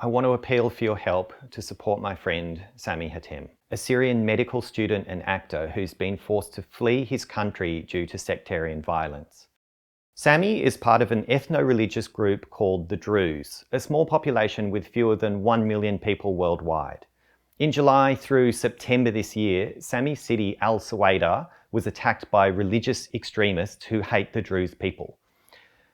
I want to appeal for your help to support my friend Sami Hatem, a Syrian medical student and actor who's been forced to flee his country due to sectarian violence. Sami is part of an ethno-religious group called the Druze, a small population with fewer than 1 million people worldwide. In July through September this year, Sami's city Al Suwaida was attacked by religious extremists who hate the Druze people.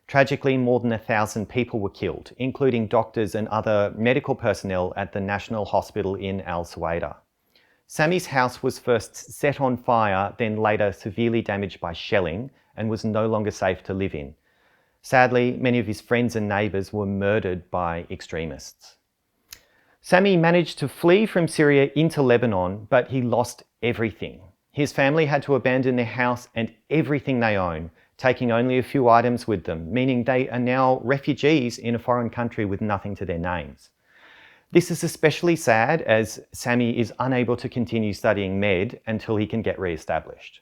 Tragically, more than 1,000 people were killed, including doctors and other medical personnel at the National Hospital in Al Suwaida. Sami's house was first set on fire, then later severely damaged by shelling, and was no longer safe to live in. Sadly, many of his friends and neighbours were murdered by extremists. Sami managed to flee from Syria into Lebanon, but he lost everything. His family had to abandon their house and everything they own, taking only a few items with them, meaning they are now refugees in a foreign country with nothing to their names. This is especially sad as Sami is unable to continue studying med until he can get re-established.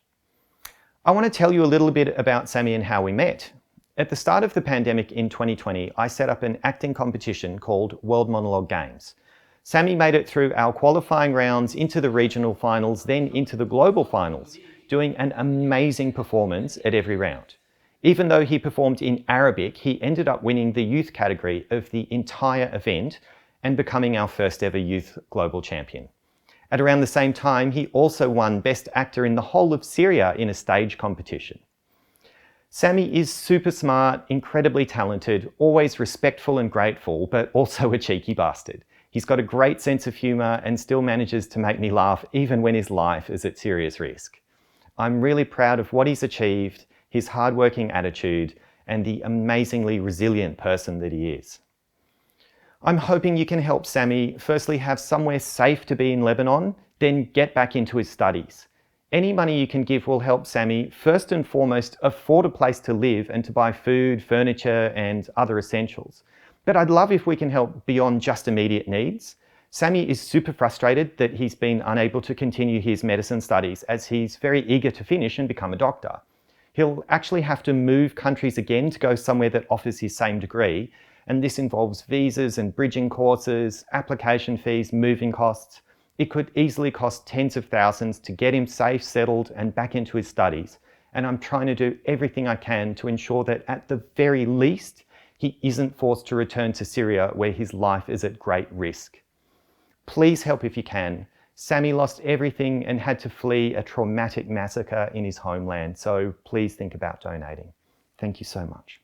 I want to tell you a little bit about Sami and how we met. At the start of the pandemic in 2020, I set up an acting competition called World Monologue Games. Sami made it through our qualifying rounds into the regional finals, then into the global finals, doing an amazing performance at every round. Even though he performed in Arabic, he ended up winning the youth category of the entire event and becoming our first ever youth global champion. At around the same time, he also won Best Actor in the whole of Syria in a stage competition. Sami is super smart, incredibly talented, always respectful and grateful, but also a cheeky bastard. He's got a great sense of humour and still manages to make me laugh even when his life is at serious risk. I'm really proud of what he's achieved, his hardworking attitude, and the amazingly resilient person that he is. I'm hoping you can help Sami firstly have somewhere safe to be in Lebanon, then get back into his studies. Any money you can give will help Sami first and foremost afford a place to live and to buy food, furniture, and other essentials. But I'd love if we can help beyond just immediate needs. Sami is super frustrated that he's been unable to continue his medicine studies as he's very eager to finish and become a doctor. He'll actually have to move countries again to go somewhere that offers his same degree, and this involves visas and bridging courses, application fees, moving costs. It could easily cost tens of thousands to get him safe, settled, and back into his studies, and I'm trying to do everything I can to ensure that at the very least, he isn't forced to return to Syria where his life is at great risk. Please help if you can. Sami lost everything and had to flee a traumatic massacre in his homeland, so please think about donating. Thank you so much.